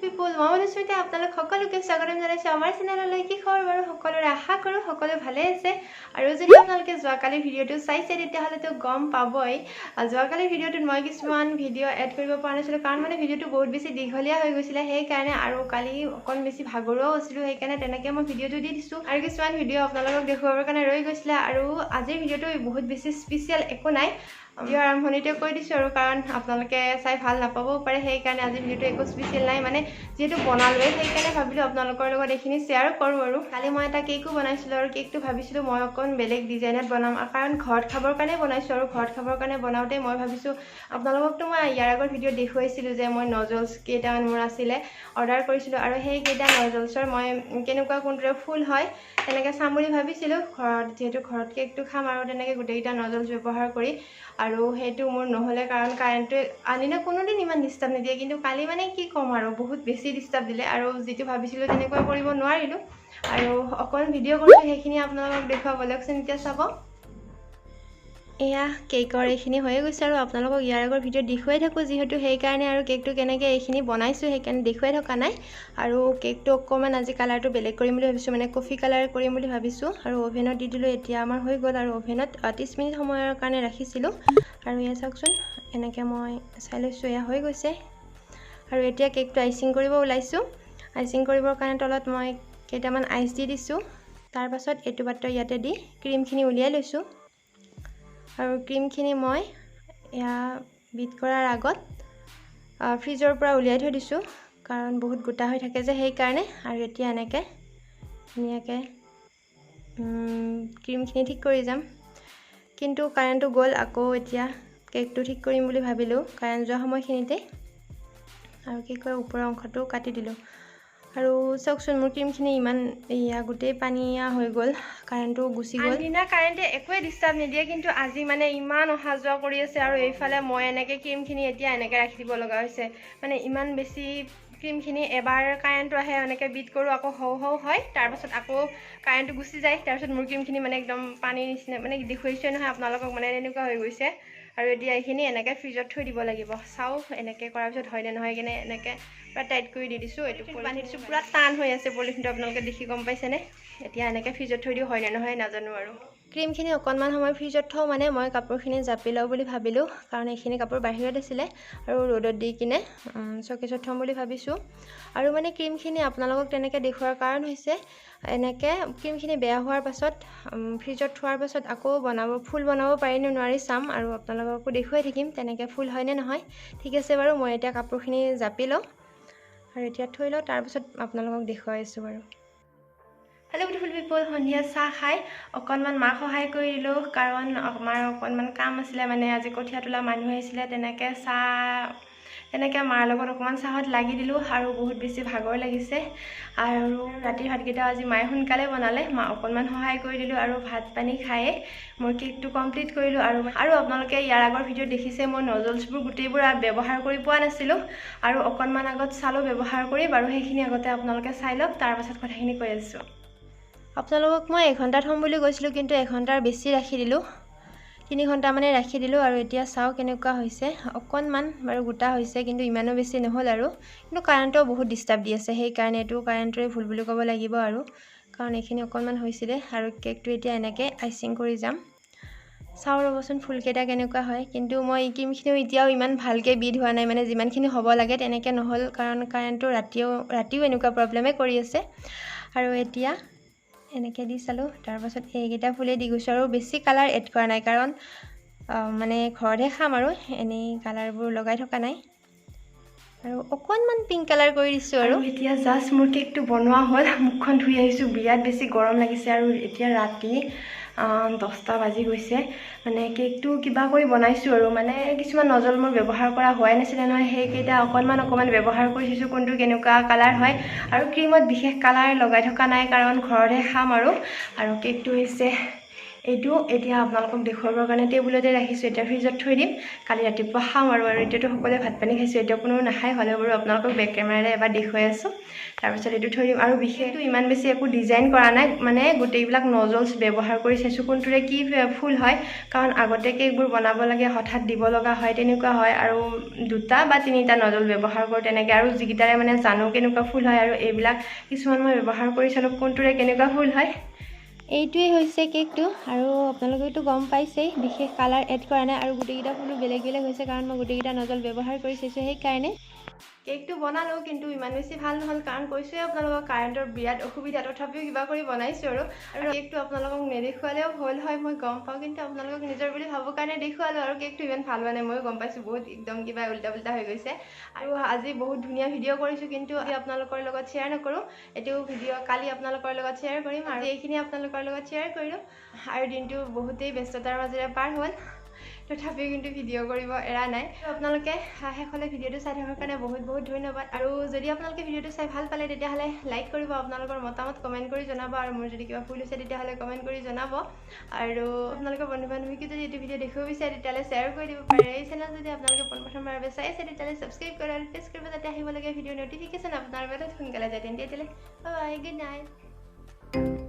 people, মই অনুস্মিতা আপোনালোক সকলোকে স্বাগতম জনাইছো আমাৰ চেনেললৈ। কি খবৰ বাৰু সকলোৰে, আশা কৰো সকলো ভালে আছে। আৰু যদি আপোনালোকে যোৱাকালি ভিডিঅটো চাইছে তেতিয়াহ'লে তো গম পাবই। যোৱাকালি ভিডিঅটোত মই কিছুমান ভিডিঅ' এড কৰিব পৰা নাছিলো কাৰণ মানে ভিডিঅটো বহুত বেছি দীঘলীয়া হৈ গৈছিলে, সেই কাৰণে আৰু কালি অকণ বেছি ভাগৰুৱাও আছিলো, সেই কাৰণে তেনেকৈ মই ভিডিঅটো দি দিছো। আৰু কিছুমান ভিডিঅ' আপোনালোকক দেখুৱাবৰ কাৰণে ৰৈ গৈছিলে। আৰু আজিৰ ভিডিঅটো বহুত বেছি স্পেচিয়েল একো নাই, ভিডিঅ' আৰম্ভণিতে কৈ দিছো আৰু কাৰণ আপোনালোকে চাই ভাল নাপাবও পাৰে, সেই কাৰণে আজি ভিডিঅ'টো একো স্পেচিয়েল নাই, মানে যেহেতু বনালোৱে সেইকাৰণে ভাবিলো আপোনালোকৰ লগত এইখিনি শ্বেয়াৰ কৰো। আৰু কালি মই এটা কেকো বনাইছিলো আৰু কেকটো ভাবিছিলো মই অকণ বেলেগ ডিজাইনত বনাম, কাৰণ ঘৰত খাবৰ কাৰণে বনাইছো। আৰু ঘৰত খাবৰ কাৰণে বনাওঁতে মই ভাবিছো আপোনালোককতো মই ইয়াৰ আগৰ ভিডিঅ' দেখুৱাইছিলো যে মই নজলছ কেইটামান মোৰ আছিলে অৰ্ডাৰ কৰিছিলো, আৰু সেইকেইটা নজলছৰ মই কেনেকুৱা কোনটোৰে ফুল হয় তেনেকৈ চাম বুলি ভাবিছিলো ঘৰত, যিহেতু ঘৰত কেকটো খাম আৰু তেনেকৈ গোটেইকেইটা নজলছ ব্যৱহাৰ কৰি। আৰু সেইটো মোৰ নহ'লে কাৰণ কাৰেণ্টটোৱে আনিলে কোনোদিন ইমান ডিষ্টাৰ্ব নিদিয়ে, কিন্তু কালি মানে কি ক'ম আৰু বহুত বেছি ডিষ্টাৰ্ব দিলে, আৰু যিটো ভাবিছিলোঁ তেনেকুৱা কৰিব নোৱাৰিলোঁ। আৰু অকণ ভিডিঅ' কৰিছোঁ সেইখিনি আপোনালোকক দেখুৱাবলৈকচোন, এতিয়া চাব। এয়া কেকৰ এইখিনি হৈ গৈছে, আৰু আপোনালোকক ইয়াৰ আগৰ ভিডিঅ' দেখুৱাই থাকোঁ যিহেতু, সেইকাৰণে আৰু কেকটো কেনেকৈ এইখিনি বনাইছোঁ সেইকাৰণে দেখুৱাই থকা নাই। আৰু কেকটো অকণমান আজি কালাৰটো বেলেগ কৰিম বুলি ভাবিছোঁ, মানে কফি কালাৰ কৰিম বুলি ভাবিছোঁ। আৰু অ'ভেনত দি দিলোঁ, এতিয়া আমাৰ হৈ গ'ল। আৰু অ'ভেনত 30 মিনিট সময়ৰ কাৰণে ৰাখিছিলোঁ। আৰু এয়া চাওকচোন, এনেকৈ মই চাই লৈছোঁ, এয়া হৈ গৈছে। আৰু এতিয়া কেকটো আইচিং কৰিব ওলাইছোঁ। আইচিং কৰিবৰ কাৰণে তলত মই কেইটামান আইচ দি দিছোঁ। তাৰ পাছত এইটো পাত্ৰ ইয়াতে দি ক্ৰীমখিনি উলিয়াই লৈছোঁ। আৰু ক্ৰীমখিনি মই এয়া বিট কৰাৰ আগত ফ্ৰিজৰ পৰা উলিয়াই থৈ দিছোঁ, কাৰণ বহুত গোটা হৈ থাকে যে সেইকাৰণে। আৰু এতিয়া এনেকৈ ধুনীয়াকৈ ক্ৰীমখিনি ঠিক কৰি যাম। কিন্তু কাৰেণ্টটো গ'ল, আকৌ এতিয়া কেকটো ঠিক কৰিম বুলি ভাবিলোঁ কাৰেণ্ট যোৱা সময়খিনিতে, আৰু কি কয় ওপৰৰ অংশটো কাটি দিলোঁ। আৰু চাওকচোন মোৰ ক্ৰীমখিনি ইমান গোটেই পানীয়া হৈ গ'ল, কাৰেণ্টটো গুচি গ'ল। আনদিনা কাৰেণ্টে একোৱে ডিষ্টাৰ্ব নিদিয়ে, কিন্তু আজি মানে ইমান অহা যোৱা কৰি আছে। আৰু এইফালে মই এনেকৈ ক্ৰীমখিনি এতিয়া এনেকৈ ৰাখি দিব লগা হৈছে, মানে ইমান বেছি ক্ৰীমখিনি এবাৰ কাৰেণ্টটো আহে এনেকৈ বিট কৰোঁ, আকৌ হৌ হৌ হয়, তাৰপাছত আকৌ কাৰেণ্টটো গুচি যায়, তাৰপিছত মোৰ ক্ৰীমখিনি মানে একদম পানীৰ নিচিনা, মানে দেখুৱাইছে নহয় আপোনালোকক, মানে এনেকুৱা হৈ গৈছে। আৰু এতিয়া এইখিনি এনেকৈ ফ্ৰিজত থৈ দিব লাগিব। চাওঁ এনেকৈ কৰাৰ পিছত হয়নে নহয়, কিনে এনেকৈ পূৰা টাইট কৰি দি দিছোঁ। এইটো বান্ধি দিছোঁ, পূৰা টান হৈ আছে পলিথিনটো, আপোনালোকে দেখি গম পাইছেনে। এতিয়া এনেকৈ ফ্ৰিজত থৈ দিওঁ, হয়নে নহয় নাজানো। আৰু ক্ৰীমখিনি অকণমান সময় ফ্ৰিজত থওঁ, মানে মই কাপোৰখিনি জাপি লওঁ বুলি ভাবিলোঁ, কাৰণ এইখিনি কাপোৰ বাহিৰত আছিলে আৰু ৰ'দত দি কিনে চকেছত থ'ম বুলি ভাবিছোঁ। আৰু মানে ক্ৰীমখিনি আপোনালোকক তেনেকৈ দেখুৱাৰ কাৰণ হৈছে, এনেকৈ ক্ৰীমখিনি বেয়া হোৱাৰ পাছত ফ্ৰিজত থোৱাৰ পাছত আকৌ ফুল বনাব পাৰিনে নোৱাৰি চাম, আৰু আপোনালোককো দেখুৱাই থাকিম তেনেকৈ ফুল হয়নে নহয়। ঠিক আছে বাৰু, মই এতিয়া কাপোৰখিনি জাপি লওঁ আৰু এতিয়া থৈ লওঁ, তাৰপিছত আপোনালোকক দেখুৱাই আছোঁ বাৰু। হেল্ল' বিউটিফুল পিপল, সন্ধিয়া চাহ খাই অকণমান মাক সহায় কৰি দিলোঁ, কাৰণ আমাৰ অকণমান কাম আছিলে, মানে আজি কঠীয়া তোলা মানুহ আহিছিলে, তেনেকৈ মাৰ লগত অকণমান চাহত লাগি দিলোঁ। আৰু বহুত বেছি ভাগৰ লাগিছে। আৰু ৰাতিৰ ভাতকেইটা আজি মায়ে সোনকালে বনালে, মা অকণমান সহায় কৰি দিলোঁ। আৰু ভাত পানী খায়ে মই কেকটো কমপ্লিট কৰিলোঁ। আৰু আপোনালোকে ইয়াৰ আগৰ ভিডিঅ'ত দেখিছে মই নজলছবোৰ গোটেইবোৰ ব্যৱহাৰ কৰি পোৱা নাছিলোঁ, আৰু অকণমান আগত চালোঁ ব্যৱহাৰ কৰি, বাৰু সেইখিনি আগতে আপোনালোকে চাই লওক, তাৰপাছত কথাখিনি কৈ আছোঁ। আপোনালোকক মই 1 ঘণ্টা থ'ম বুলি কৈছিলোঁ, কিন্তু 1 ঘণ্টাৰ বেছি ৰাখি দিলোঁ, 3 ঘণ্টা মানে ৰাখি দিলোঁ। আৰু এতিয়া চাওঁ কেনেকুৱা হৈছে, অকণমান বাৰু গোটা হৈছে, কিন্তু ইমানো বেছি নহ'ল। আৰু কিন্তু কাৰেণ্টও বহুত ডিষ্টাৰ্ব দি আছে, সেইকাৰণে এইটো কাৰেণ্টৰে ভুল বুলি ক'ব লাগিব, আৰু কাৰণ এইখিনি অকণমান হৈছিলে। আৰু কেকটো এতিয়া এনেকৈ আইচিং কৰি যাম। চাওঁ ৰ'বচোন ফুলকেইটা কেনেকুৱা হয়। কিন্তু মই ক্ৰীমখিনিও এতিয়াও ইমান ভালকৈ বিট হোৱা নাই, মানে যিমানখিনি হ'ব লাগে তেনেকৈ নহ'ল, কাৰণ কাৰেণ্টটো ৰাতিও এনেকুৱা প্ৰব্লেমে কৰি আছে। আৰু এতিয়া এনেকৈ দি চালোঁ, তাৰপাছত এইকেইটা ফুলেই দি গৈছোঁ, আৰু বেছি কালাৰ এড কৰা নাই, কাৰণ মানে ঘৰতহে খাম, আৰু এনেই কালাৰবোৰ লগাই থকা নাই। আৰু অকণমান পিংক কালাৰ কৰি দিছোঁ। আৰু এতিয়া জাষ্ট মোৰ কেকটো বনোৱা হ'ল, মুখখন ধুই আহিছোঁ, বিৰাট বেছি গৰম লাগিছে। আৰু এতিয়া ৰাতি 10টা বাজি গৈছে, মানে কেকটো কিবা কৰি বনাইছোঁ, আৰু মানে কিছুমান নজল মোৰ ব্যৱহাৰ কৰা হোৱাই নাছিলে নহয়, সেইকেইটা অকণমান ব্যৱহাৰ কৰি থৈছোঁ, কোনটো কেনেকুৱা কালাৰ হয়। আৰু ক্ৰীমত বিশেষ কালাৰ লগাই থকা নাই, কাৰণ ঘৰতহে খাম। আৰু কেকটো হৈছে এইটো এতিয়া আপোনালোকক দেখুৱাবৰ কাৰণে টেবুলতে ৰাখিছোঁ এতিয়া ফ্ৰিজত থৈ দিম কালি ৰাতিপুৱা খাম আৰু এতিয়াতো সকলোৱে ভাত পানী খাইছোঁ এতিয়া কোনো নাখায় হ'লেও বাৰু আপোনালোকক বেক কেমেৰাৰে এবাৰ দেখুৱাই আছোঁ তাৰপিছত এইটো থৈ দিম আৰু বিশেষটো ইমান বেছি একো ডিজাইন কৰা নাই মানে গোটেইবিলাক নজলছ ব্যৱহাৰ কৰি চাইছোঁ কোনটোৰে কি ফুল হয় কাৰণ আগতে কেকবোৰ বনাব লাগে হঠাৎ দিব লগা হয় তেনেকুৱা হয় আৰু 2টা বা 3টা নজল ব্যৱহাৰ কৰোঁ তেনেকৈ আৰু যিকেইটাৰে মানে জানো কেনেকুৱা ফুল হয় আৰু এইবিলাক কিছুমান মই ব্যৱহাৰ কৰি চালোঁ কোনটোৰে কেনেকুৱা ফুল হয় এইটোৱে হৈছে কেকটো আৰু আপোনালোকেতো গম পাইছেই বিশেষ কালাৰ এড কৰা নাই আৰু গোটেইকেইটা ফুলো বেলেগ বেলেগ হৈছে কাৰণ মই গোটেইকেইটা নজল ব্যৱহাৰ কৰি চাইছোঁ সেইকাৰণে কেকটো বনালোঁ কিন্তু ইমান বেছি ভাল নহ'ল কাৰণ কৈছোঁৱে আপোনালোকক কাৰেণ্টৰ বিৰাট অসুবিধা তথাপিও কিবা কৰি বনাইছোঁ আৰু কেকটো আপোনালোকক নেদেখুৱালেও হ'ল হয় মই গম পাওঁ কিন্তু আপোনালোকক নিজৰ বুলি ভাবোঁ কাৰণে দেখুৱালোঁ আৰু কেকটো ইমান ভাল হোৱা নাই ময়ো গম পাইছোঁ বহুত একদম কিবা উল্টা পুল্টা হৈ গৈছে আৰু আজি বহুত ধুনীয়া ভিডিঅ' কৰিছোঁ কিন্তু আপোনালোকৰ লগত শ্বেয়াৰ নকৰোঁ এইটো ভিডিঅ' কালি আপোনালোকৰ লগত শ্বেয়াৰ কৰিম আৰু এইখিনি আপোনালোকৰ লগত শ্বেয়াৰ কৰিলোঁ আৰু দিনটো বহুতেই ব্যস্ততাৰ মাজেৰে পাৰ হ'ল তথাপিও কিন্তু ভিডিঅ' কৰিব এৰা নাই আপোনালোকে শেষলৈ ভিডিঅ'টো চাই থকাৰ কাৰণে বহুত বহুত ধন্যবাদ আৰু যদি আপোনালোকে ভিডিঅ'টো চাই ভাল পালে তেতিয়াহ'লে লাইক কৰিব আপোনালোকৰ মতামত কমেণ্ট কৰি জনাব আৰু মোৰ যদি কিবা ভুল হৈছে তেতিয়াহ'লে কমেণ্ট কৰি জনাব আৰু আপোনালোকৰ বন্ধু বান্ধৱীকে যদি এইটো ভিডিঅ' দেখিব বিচাৰে তেতিয়াহ'লে শ্বেয়াৰ কৰি দিব পাৰে এই চেনেল যদি আপোনালোকে পোনপ্ৰথমবাৰ বাবে চাইছে তেতিয়াহ'লে ছাবস্ক্ৰাইব কৰি আৰু প্ৰেছ কৰিব যাতে আহিবলগীয়া ভিডিঅ'ৰ নটিফিকেশ্যন আপোনাৰ বাবে সোনকালে যায় তেতিয়াহ'লে বাই গুড নাইট